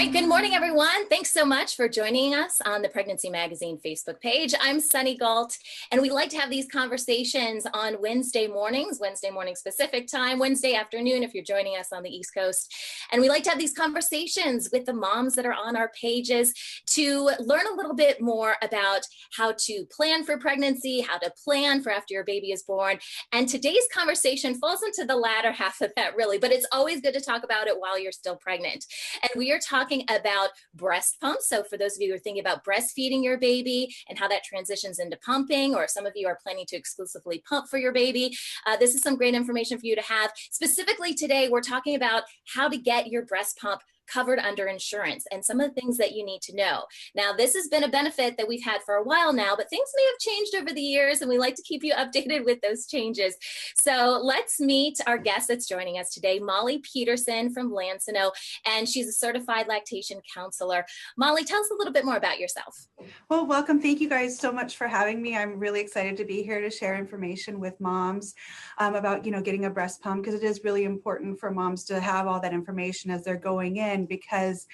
right, good morning, everyone. Thanks so much for joining us on the Pregnancy Magazine Facebook page. I'm Sunny Galt, and we like to have these conversations on Wednesday mornings, Wednesday morning specific time, Wednesday afternoon if you're joining us on the East Coast. And we like to have these conversations with the moms that are on our pages to learn a little bit more about how to plan for pregnancy, how to plan for after your baby is born. And today's conversation falls into the latter half of that, really, but it's always good to talk about it while you're still pregnant. And we are talking about breast pumps. So for those of you who are thinking about breastfeeding your baby and how that transitions into pumping, or some of you are planning to exclusively pump for your baby, this is some great information for you to have. Specifically today, we're talking about how to get your breast pump covered under insurance and some of the things that you need to know. Now, this has been a benefit that we've had for a while now, but things may have changed over the years, and we like to keep you updated with those changes. So let's meet our guest that's joining us today, Molly Peterson from Lansinoh, and she's a certified lactation counselor. Molly, tell us a little bit more about yourself. Well, welcome. Thank you guys so much for having me. I'm really excited to be here to share information with moms about, getting a breast pump, because it is really important for moms to have all that information as they're going in, because,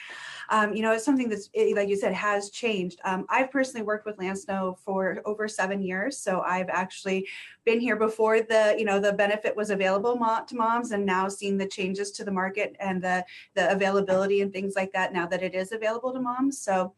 it's something that's, like you said, has changed. I've personally worked with Lansinoh for over 7 years. So I've actually been here before the benefit was available to moms, and now seeing the changes to the market and the availability and things like that now that it is available to moms. So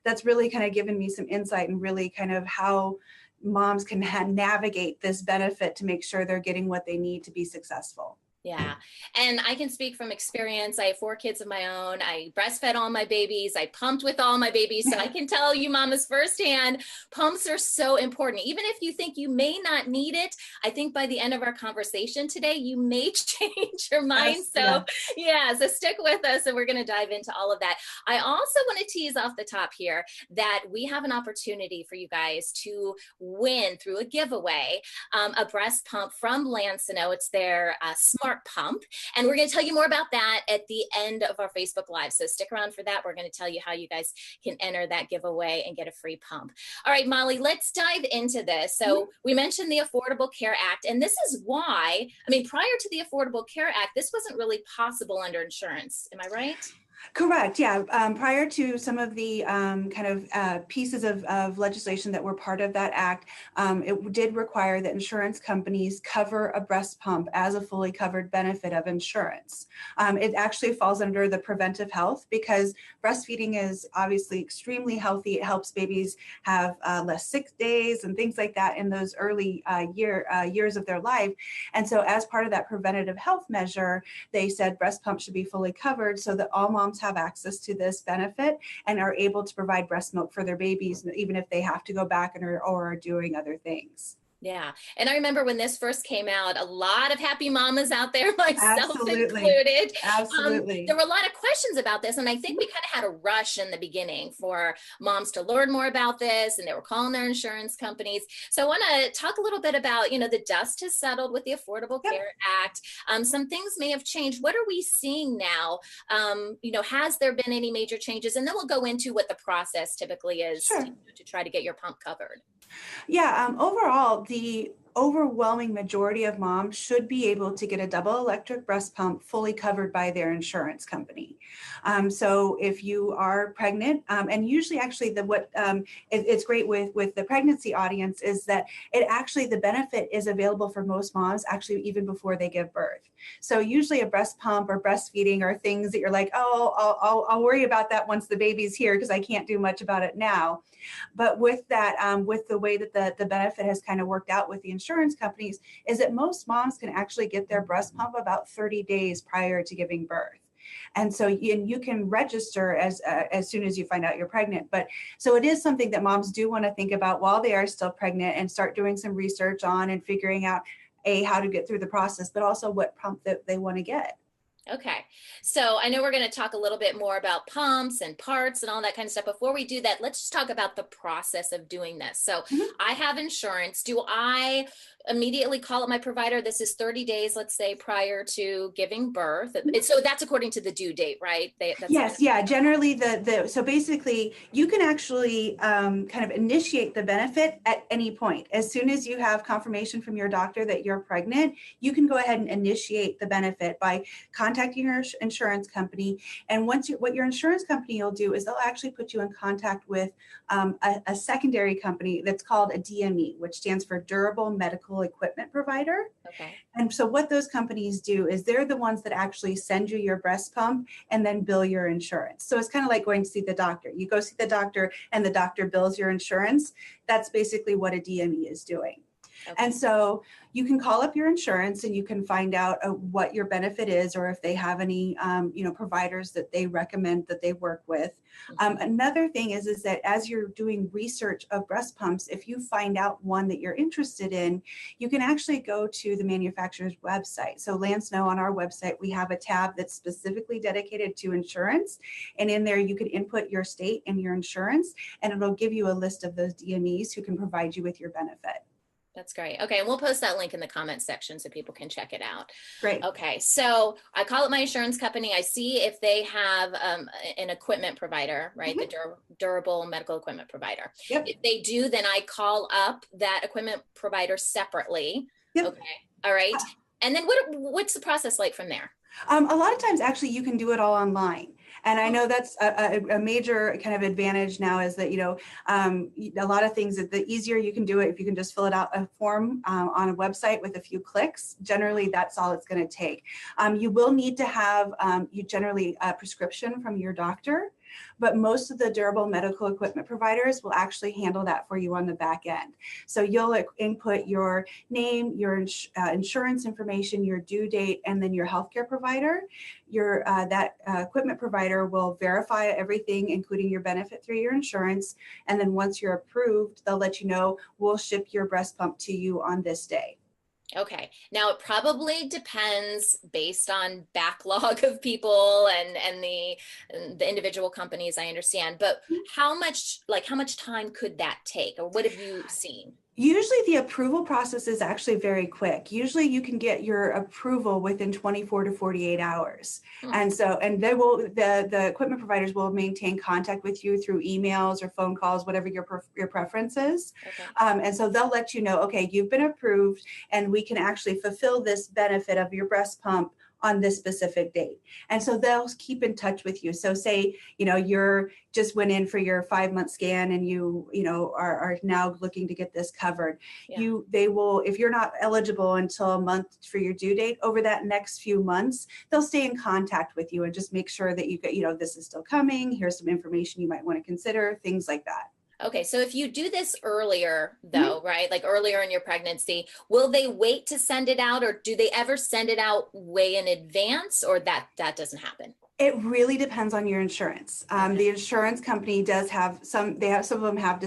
that's really kind of given me some insight and really kind of how moms can navigate this benefit to make sure they're getting what they need to be successful. Yeah. And I can speak from experience. I have 4 kids of my own. I breastfed all my babies. I pumped with all my babies. So I can tell you mamas firsthand, pumps are so important. Even if you think you may not need it, I think by the end of our conversation today, you may change your mind. So stick with us, and we're going to dive into all of that. I also want to tease off the top here that we have an opportunity for you guys to win through a giveaway, a breast pump from Lansinoh. It's their smart pump, and we're going to tell you more about that at the end of our Facebook Live. So stick around for that. We're going to tell you how you guys can enter that giveaway and get a free pump. All right, Molly, let's dive into this. So we mentioned the Affordable Care Act, and this is why, prior to the Affordable Care Act, this wasn't really possible under insurance. Am I right? Correct. Yeah. Prior to some of the pieces of legislation that were part of that act, it did require that insurance companies cover a breast pump as a fully covered benefit of insurance. It actually falls under the preventive health, because breastfeeding is obviously extremely healthy. It helps babies have less sick days and things like that in those early years of their life. And so as part of that preventative health measure, they said breast pumps should be fully covered so that all moms have access to this benefit and are able to provide breast milk for their babies, even if they have to go back or are doing other things. Yeah. And I remember when this first came out, a lot of happy mamas out there, myself Absolutely. included. Absolutely. There were a lot of questions about this. And I think we kind of had a rush in the beginning for moms to learn more about this. And they were calling their insurance companies. So I want to talk a little bit about, the dust has settled with the Affordable Care Act. Some things may have changed. What are we seeing now? Has there been any major changes? And then we'll go into what the process typically is to try to get your pump covered. Yeah, overall, the overwhelming majority of moms should be able to get a double electric breast pump fully covered by their insurance company. So if you are pregnant, and usually actually it's great with the pregnancy audience is that the benefit is available for most moms actually even before they give birth. So usually a breast pump or breastfeeding are things that you're like, I'll worry about that once the baby's here because I can't do much about it now. But with that, with the way that the benefit has kind of worked out with the insurance companies, is that most moms can actually get their breast pump about 30 days prior to giving birth. And so you can register as soon as you find out you're pregnant. But so it is something that moms do want to think about while they are still pregnant and start doing some research on and figuring out how to get through the process, but also what pump that they want to get. Okay. So I know we're going to talk a little bit more about pumps and parts and all that kind of stuff. Before we do that, let's just talk about the process of doing this. So I have insurance. Do I immediately call up my provider? This is 30 days, let's say, prior to giving birth. So that's according to the due date, right? Yes, yeah. Generally, so basically, you can actually kind of initiate the benefit at any point. As soon as you have confirmation from your doctor that you're pregnant, you can go ahead and initiate the benefit by contacting your insurance company. And what your insurance company will do is they'll actually put you in contact with a secondary company that's called a DME, which stands for Durable Medical Equipment Provider. Okay. And so what those companies do is they're the ones that actually send you your breast pump and then bill your insurance. So it's kind of like going to see the doctor. You go see the doctor and the doctor bills your insurance. That's basically what a DME is doing. Okay. And so you can call up your insurance and you can find out what your benefit is, or if they have any, providers that they recommend that they work with. Another thing is that as you're doing research of breast pumps, if you find out one that you're interested in, you can actually go to the manufacturer's website. So Lansinoh, on our website, we have a tab that's specifically dedicated to insurance. And in there, you can input your state and your insurance, and it'll give you a list of those DMEs who can provide you with your benefit. That's great. Okay. And we'll post that link in the comments section so people can check it out. Great. Okay. So I call up my insurance company. I see if they have an equipment provider, right? The durable medical equipment provider. Yep. If they do, then I call up that equipment provider separately. Yep. Okay. All right. And then what's the process like from there? A lot of times, actually, you can do it all online. And I know that's a major kind of advantage now, is that, a lot of things, that the easier you can do it, if you can just fill it out a form on a website with a few clicks, generally that's all it's going to take. You will need to have generally a prescription from your doctor, but most of the durable medical equipment providers will actually handle that for you on the back end. So you'll input your name, your insurance information, your due date, and then your healthcare provider. That equipment provider will verify everything, including your benefit through your insurance. And then once you're approved, they'll let you know, we'll ship your breast pump to you on this day. Okay. Now it probably depends based on backlog of people and the individual companies, I understand, but how much time could that take, or what have you seen? Usually the approval process is actually very quick. Usually you can get your approval within 24 to 48 hours. And the equipment providers will maintain contact with you through emails or phone calls, whatever your preference is. Okay. And so they'll let you know, okay, you've been approved and we can actually fulfill this benefit of your breast pump on this specific date. And so they'll keep in touch with you. So say, you're just went in for your 5-month scan and you are now looking to get this covered. Yeah. They will, if you're not eligible until a month for your due date, over that next few months, they'll stay in contact with you and just make sure that you get, this is still coming. Here's some information you might want to consider, things like that. Okay, so if you do this earlier, though, right, like earlier in your pregnancy, will they wait to send it out, or do they ever send it out way in advance, or that doesn't happen? It really depends on your insurance. The insurance company does have some of them have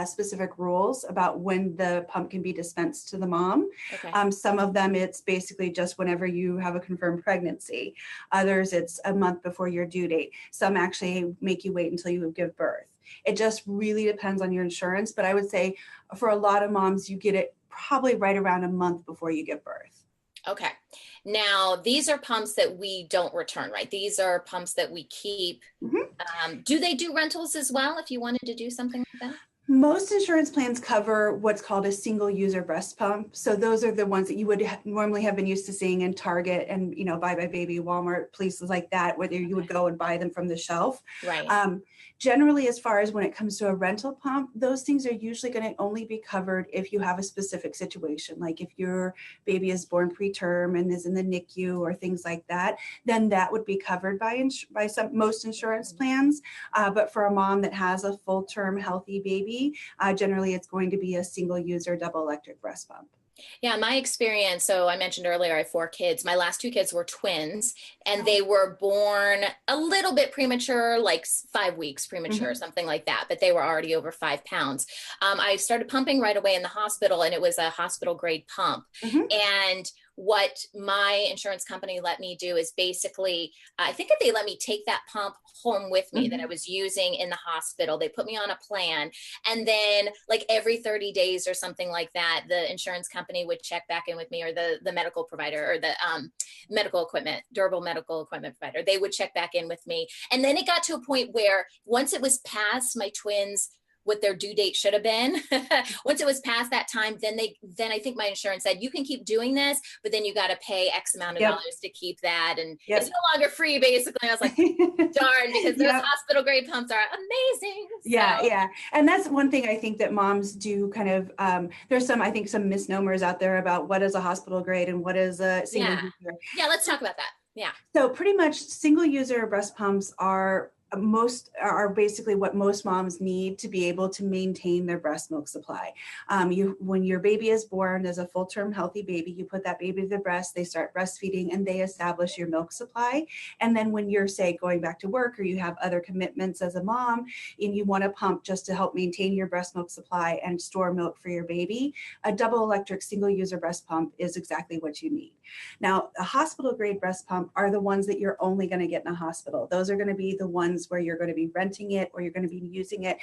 specific rules about when the pump can be dispensed to the mom. Okay. Some of them, it's basically just whenever you have a confirmed pregnancy. Others, it's a month before your due date. Some actually make you wait until you give birth. It just really depends on your insurance. But I would say for a lot of moms, you get it probably right around a month before you give birth. Okay. Now, these are pumps that we don't return, right? These are pumps that we keep. Mm-hmm. Do they do rentals as well if you wanted to do something like that? Most insurance plans cover what's called a single user breast pump. So those are the ones that you would normally have been used to seeing in Target and, Buy by Baby, Walmart, places like that, where you would go and buy them from the shelf. Right. Generally, as far as when it comes to a rental pump, those things are usually going to only be covered if you have a specific situation. Like if your baby is born preterm and is in the NICU or things like that, then that would be covered by most insurance plans. But for a mom that has a full-term healthy baby, generally it's going to be a single user double electric breast pump. Yeah, my experience, so I mentioned earlier, I have 4 kids. My last 2 kids were twins, and they were born a little bit premature, like 5 weeks premature, mm-hmm. something like that, but they were already over 5 pounds. I started pumping right away in the hospital, and it was a hospital grade pump. Mm-hmm. And what my insurance company let me do is basically, I think that they let me take that pump home with me that I was using in the hospital. They put me on a plan. And then like every 30 days or something like that, the insurance company would check back in with me, or the medical provider, or the medical equipment, durable medical equipment provider. They would check back in with me. And then it got to a point where once it was past my twins, what their due date should have been. Once it was past that time, then I think my insurance said, you can keep doing this, but then you got to pay X amount of dollars to keep that. And it's no longer free, basically. I was like, darn, because those hospital grade pumps are amazing. So. Yeah. And that's one thing I think that moms do kind of, there's some misnomers out there about what is a hospital grade and what is a single user. Yeah, let's talk about that. Yeah. So pretty much single user breast pumps are basically what most moms need to be able to maintain their breast milk supply. When your baby is born as a full-term healthy baby, you put that baby to the breast, they start breastfeeding, and they establish your milk supply. And then when you're, say, going back to work, or you have other commitments as a mom, and you want a pump just to help maintain your breast milk supply and store milk for your baby, a double electric single user breast pump is exactly what you need. Now, a hospital grade breast pump are the ones that you're only going to get in a hospital. Those are going to be the ones where you're going to be renting it, or you're going to be using it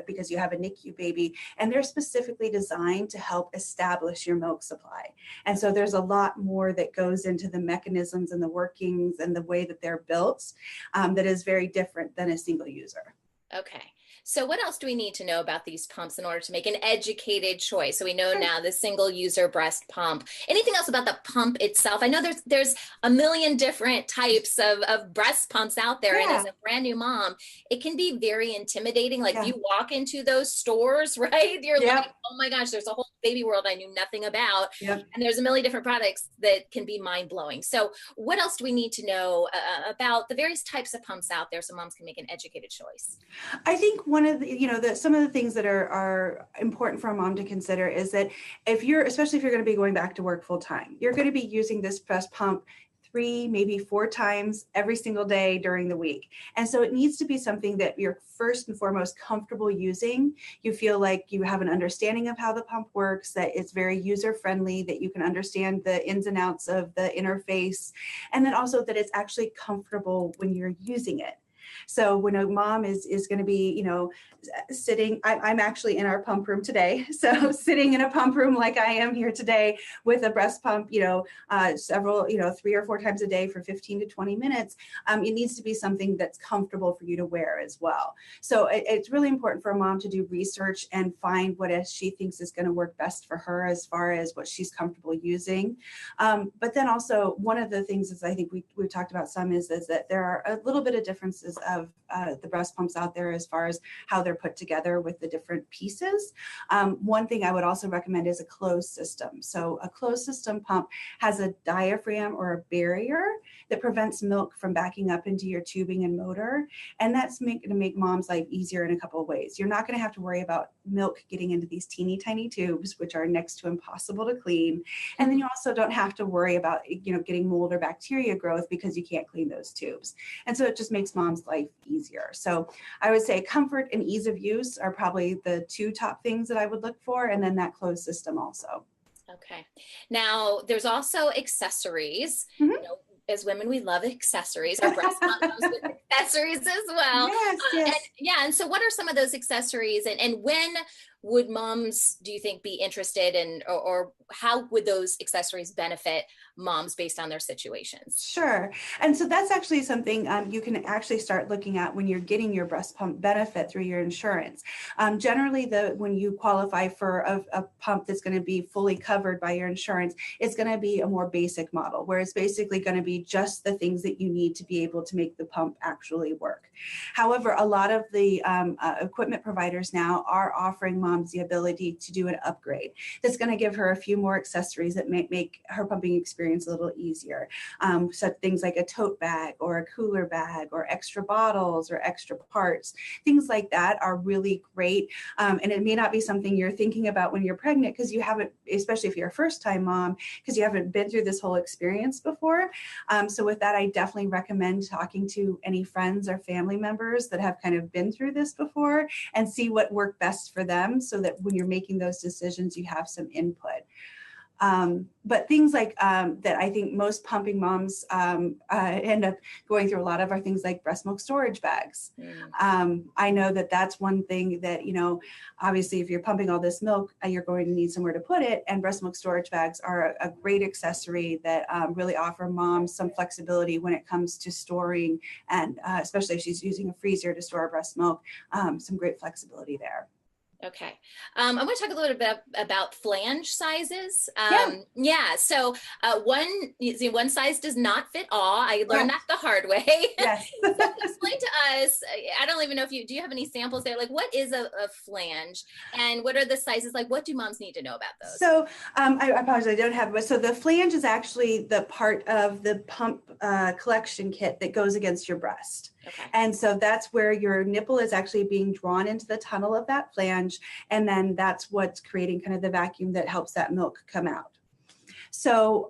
because you have a NICU baby, and they're specifically designed to help establish your milk supply. And so there's a lot more that goes into the mechanisms and the workings and the way that they're built that is very different than a single user. Okay. So what else do we need to know about these pumps in order to make an educated choice? So we know now the single user breast pump. Anything else about the pump itself? I know there's a million different types of breast pumps out there. And as a brand new mom, it can be very intimidating. Like you walk into those stores, right? You're like, oh my gosh, there's a whole baby world I knew nothing about. And there's a million different products that can be mind blowing. So what else do we need to know about the various types of pumps out there so moms can make an educated choice? I think one of the, some of the things that are important for a mom to consider is that especially if you're going to be going back to work full time, you're going to be using this breast pump 3, maybe 4 times every single day during the week. And so it needs to be something that you're first and foremost comfortable using. You feel like you have an understanding of how the pump works, that it's very user friendly, that you can understand the ins and outs of the interface, and then also that it's actually comfortable when you're using it. So when a mom is going to be, sitting, I'm actually in our pump room today. So sitting in a pump room like I am here today with a breast pump, several, 3 or 4 times a day for 15 to 20 minutes, it needs to be something that's comfortable for you to wear as well. So it's really important for a mom to do research and find what she thinks is going to work best for her as far as what she's comfortable using. But then also one of the things is I think we've talked about some is that there are a little bit of differences of the breast pumps out there as far as how they're put together with the different pieces. One thing I would also recommend is a closed system. So a closed system pump has a diaphragm or a barrier that prevents milk from backing up into your tubing and motor. And that's going to make mom's life easier in a couple of ways. You're not going to have to worry about milk getting into these teeny tiny tubes, which are next to impossible to clean. And then you also don't have to worry about, getting mold or bacteria growth because you can't clean those tubes. And so it just makes mom's life easier. So I would say comfort and ease of use are probably the 2 top things that I would look for. And then that closed system also. Okay. Now there's also accessories. As women, we love accessories. Our breast pump comes with accessories as well. Yes. And so what are some of those accessories, and when would moms, do you think, be interested in, or how would those accessories benefit moms based on their situations? Sure. And so that's actually something you can actually start looking at when you're getting your breast pump benefit through your insurance. Generally, when you qualify for a pump that's going to be fully covered by your insurance, it's going to be a more basic model where it's basically going to be just the things that you need to be able to make the pump actually work. However, a lot of the equipment providers now are offering moms the ability to do an upgrade that's going to give her a few more accessories that make her pumping experience a little easier. So things like a tote bag or a cooler bag or extra bottles or extra parts, things like that are really great. And it may not be something you're thinking about when you're pregnant because you haven't, especially if you're a first-time mom, because you haven't been through this whole experience before. So with that, I definitely recommend talking to any friends or family members that have kind of been through this before and see what worked best for them so that when you're making those decisions, you have some input. But things like that I think most pumping moms end up going through a lot of are things like breast milk storage bags. I know that that's one thing that, you know, obviously if you're pumping all this milk, you're going to need somewhere to put it. And breast milk storage bags are a great accessory that really offer moms some flexibility when it comes to storing, and especially if she's using a freezer to store breast milk, some great flexibility there. Okay. I want to talk a little bit about flange sizes. Yeah. So one size does not fit all. I learned that the hard way. Yes. So explain to us, I don't even know if do you have any samples there? Like what is a flange and what are the sizes? Like what do moms need to know about those? So I apologize, I don't have, but so the flange is actually the part of the pump collection kit that goes against your breast. Okay. And so that's where your nipple is actually being drawn into the tunnel of that flange. And then that's what's creating kind of the vacuum that helps that milk come out. So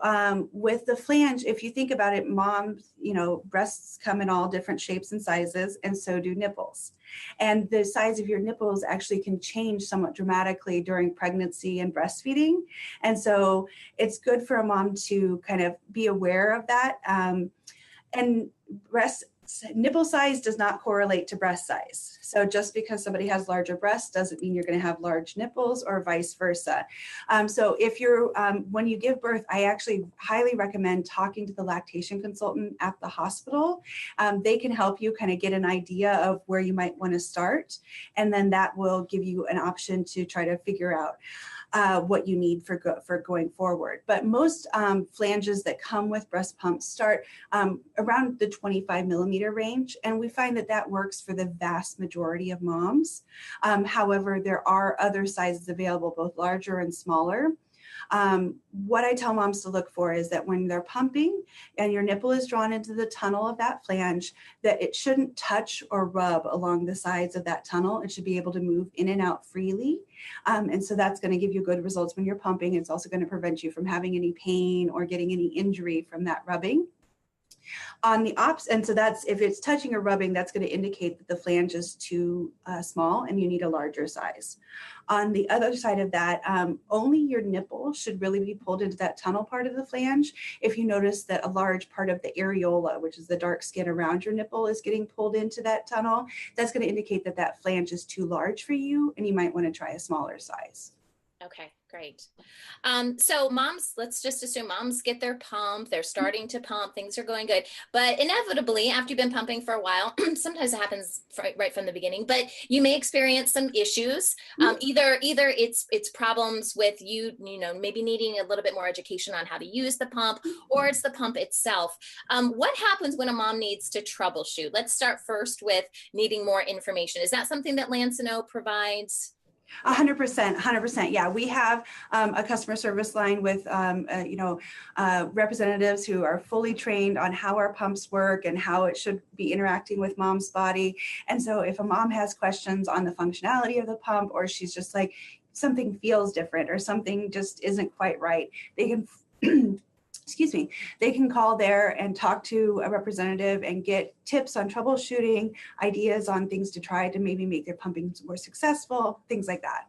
with the flange, if you think about it, moms, you know, breasts come in all different shapes and sizes, and so do nipples. And the size of your nipples actually can change somewhat dramatically during pregnancy and breastfeeding. And so it's good for a mom to kind of be aware of that. And nipple size does not correlate to breast size. So just because somebody has larger breasts doesn't mean you're going to have large nipples or vice versa. So if you're, when you give birth, I actually highly recommend talking to the lactation consultant at the hospital. They can help you kind of get an idea of where you might want to start. And then that will give you an option to try to figure out what you need for going forward. But most flanges that come with breast pumps start around the 25 millimeter range. And we find that that works for the vast majority of moms. However, there are other sizes available, both larger and smaller. What I tell moms to look for is that when they're pumping and your nipple is drawn into the tunnel of that flange, that it shouldn't touch or rub along the sides of that tunnel. It should be able to move in and out freely. And so that's going to give you good results when you're pumping. It's also going to prevent you from having any pain or getting any injury from that rubbing. On the and so that's, if it's touching or rubbing, that's going to indicate that the flange is too small and you need a larger size. On the other side of that, only your nipple should really be pulled into that tunnel part of the flange. If you notice that a large part of the areola, which is the dark skin around your nipple, is getting pulled into that tunnel, that's going to indicate that that flange is too large for you and you might want to try a smaller size. Okay, great. So moms, let's just assume moms get their pump, they're starting to pump, things are going good, but inevitably after you've been pumping for a while, sometimes it happens right from the beginning, but you may experience some issues. Either it's problems with you know, maybe needing a little bit more education on how to use the pump, or it's the pump itself. What happens when a mom needs to troubleshoot? Let's start first with needing more information. Is that something that Lansinoh provides? 100%. Yeah, we have a customer service line with, representatives who are fully trained on how our pumps work and how it should be interacting with mom's body. And so if a mom has questions on the functionality of the pump, or she's just like, something feels different or something just isn't quite right, they can they can call there and talk to a representative and get tips on troubleshooting, ideas on things to try to maybe make their pumping more successful, things like that.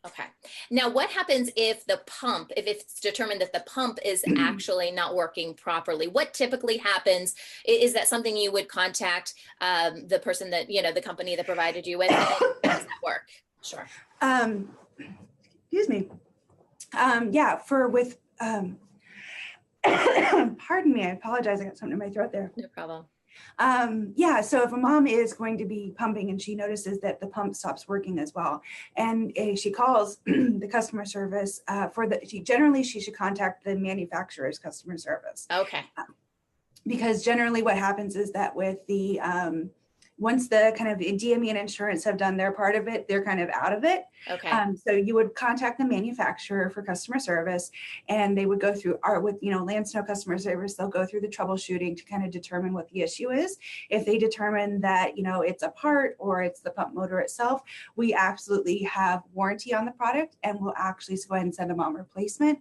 Okay. Now, what happens if if it's determined that the pump is actually not working properly? What typically happens? Is that something you would contact the person that, the company that provided you with? How does that work? Sure. Excuse me. Pardon me, I apologize. I got something in my throat there. No problem. So if a mom is going to be pumping and she notices that the pump stops working as well, and she calls the customer service she should contact the manufacturer's customer service. Okay. Because generally what happens is that with the once the kind of DME and insurance have done their part of it, they're kind of out of it. Okay. So you would contact the manufacturer for customer service, and they would go through Lansinoh customer service. They'll go through the troubleshooting to kind of determine what the issue is. If they determine that, it's a part or it's the pump motor itself, we absolutely have warranty on the product, and we'll actually go ahead and send a mom replacement.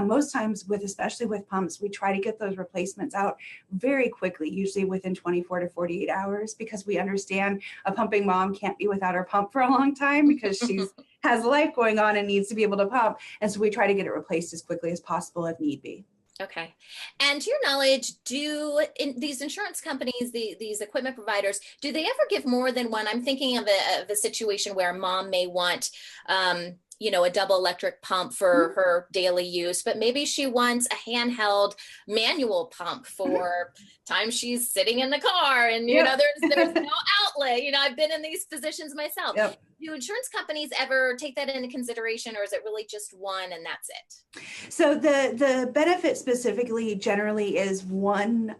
Most times especially with pumps, we try to get those replacements out very quickly, usually within 24 to 48 hours, because we understand a pumping mom can't be without her pump for a long time because she's has life going on and needs to be able to pump. And so we try to get it replaced as quickly as possible if need be. Okay. And to your knowledge, these insurance companies, these equipment providers, do they ever give more than one? I'm thinking of a situation where mom may want, a double electric pump for her daily use, but maybe she wants a handheld manual pump for time she's sitting in the car and, there's no outlet. I've been in these positions myself. Yep. Do insurance companies ever take that into consideration, or is it really just one and that's it? So the benefit specifically generally is one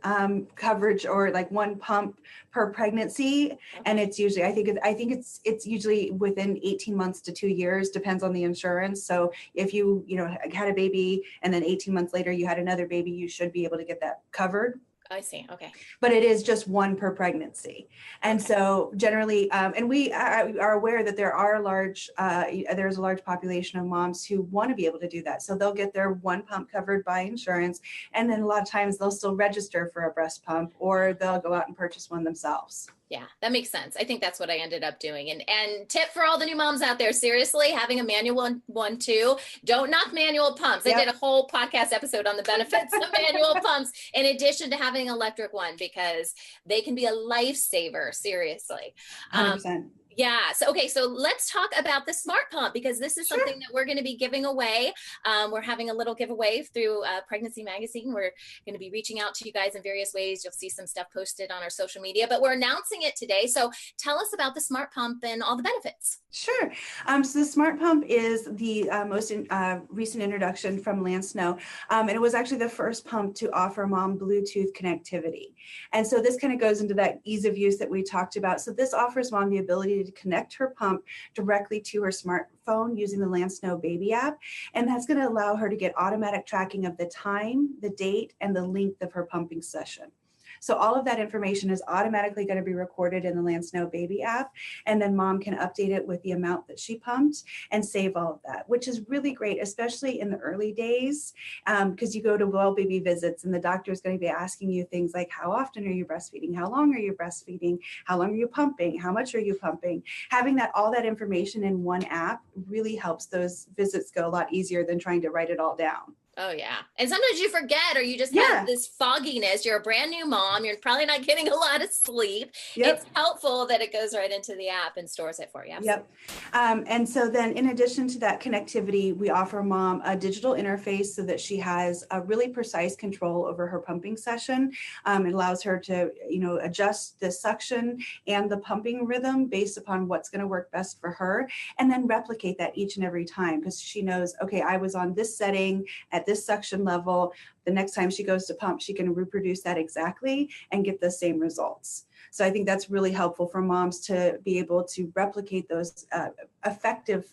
coverage or like one pump per pregnancy, and it's usually I think it's usually within 18 months to 2 years, depends on the insurance. So if you had a baby and then 18 months later you had another baby, you should be able to get that covered. I see. Okay. But it is just one per pregnancy. And so generally, and we are aware that there's a large population of moms who want to be able to do that. So they'll get their one pump covered by insurance. And then a lot of times they'll still register for a breast pump, or they'll go out and purchase one themselves. Yeah, that makes sense. I think that's what I ended up doing. And tip for all the new moms out there, seriously, having a manual one too. Don't knock manual pumps. Yep. I did a whole podcast episode on the benefits of manual pumps in addition to having an electric one, because they can be a lifesaver, seriously. 100%. Yeah. So let's talk about the smart pump, because this is something that we're going to be giving away. We're having a little giveaway through Pregnancy Magazine. We're going to be reaching out to you guys in various ways. You'll see some stuff posted on our social media, but we're announcing it today. So tell us about the smart pump and all the benefits. Sure. So the smart pump is the most recent introduction from Lansinoh. And it was actually the first pump to offer mom Bluetooth connectivity. And so this kind of goes into that ease of use that we talked about. So this offers mom the ability to connect her pump directly to her smartphone using the Lansinoh baby app. And that's going to allow her to get automatic tracking of the time, the date, and the length of her pumping session. So all of that information is automatically going to be recorded in the Lansinoh baby app, and then mom can update it with the amount that she pumped and save all of that, which is really great, especially in the early days, because you go to well baby visits and the doctor is going to be asking you things like, how often are you breastfeeding? How long are you breastfeeding? How long are you pumping? How much are you pumping? Having all that information in one app really helps those visits go a lot easier than trying to write it all down. Oh, yeah. And sometimes you forget, or you just have this fogginess. You're a brand new mom. You're probably not getting a lot of sleep. Yep. It's helpful that it goes right into the app and stores it for you. Yep. And so then in addition to that connectivity, we offer mom a digital interface so that she has a really precise control over her pumping session. It allows her to, adjust the suction and the pumping rhythm based upon what's going to work best for her, and then replicate that each and every time, because she knows, okay, I was on this setting at this suction level. The next time she goes to pump, she can reproduce that exactly and get the same results. So I think that's really helpful for moms to be able to replicate those effective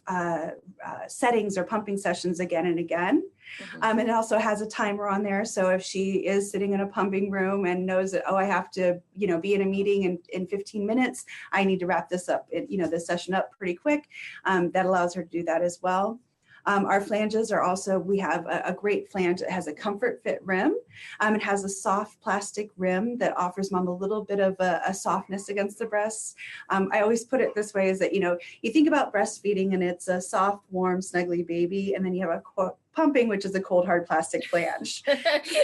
settings or pumping sessions again and again. Mm-hmm. And it also has a timer on there. So if she is sitting in a pumping room and knows that, I have to, be in a meeting in 15 minutes, I need to wrap this up, this session up pretty quick. That allows her to do that as well. Our flanges are also, we have a great flange that has a comfort fit rim. It has a soft plastic rim that offers mom a little bit of a softness against the breasts. I always put it this way, is that, you think about breastfeeding and it's a soft, warm, snuggly baby, and then you have pumping, which is a cold, hard plastic flange.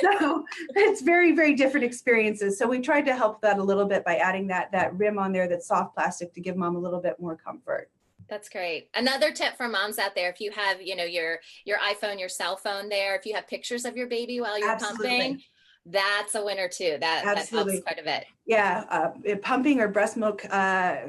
So it's very, very different experiences. So we tried to help that a little bit by adding that rim on there that's soft plastic to give mom a little bit more comfort. That's great. Another tip for moms out there, if you have, your iPhone, your cell phone there, if you have pictures of your baby while you're pumping, that's a winner too. That helps quite a bit. Yeah. Pumping or breast milk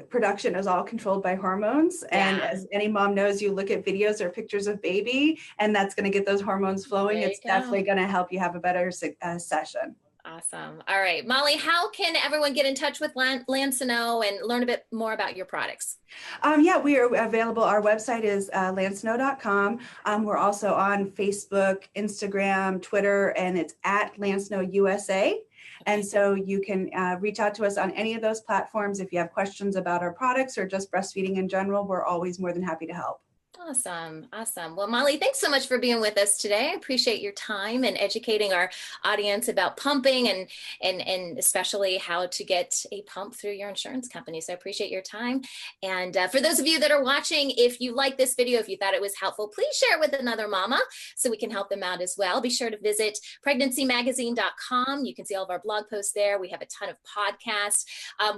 production is all controlled by hormones. And as any mom knows, you look at videos or pictures of baby, and that's going to get those hormones flowing. It's definitely going to help you have a better session. Awesome. All right, Molly, how can everyone get in touch with Lansinoh and learn a bit more about your products? We are available. Our website is lansinoh.com. We're also on Facebook, Instagram, Twitter, and it's at Lansinoh USA. And so you can reach out to us on any of those platforms. If you have questions about our products or just breastfeeding in general, we're always more than happy to help. Awesome. Awesome. Well, Molly, thanks so much for being with us today. I appreciate your time and educating our audience about pumping and especially how to get a pump through your insurance company. So I appreciate your time. And for those of you that are watching, if you like this video, if you thought it was helpful, please share it with another mama so we can help them out as well. Be sure to visit pregnancy-magazine.com. You can see all of our blog posts there. We have a ton of podcasts.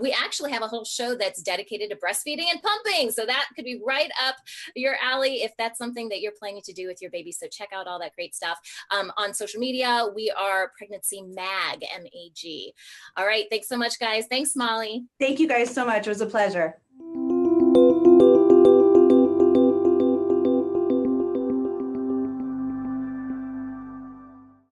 We actually have a whole show that's dedicated to breastfeeding and pumping. So that could be right up your alley if that's something that you're planning to do with your baby. So check out all that great stuff. On social media, we are Pregnancy Mag, M-A-G. All right. Thanks so much, guys. Thanks, Molly. Thank you guys so much. It was a pleasure.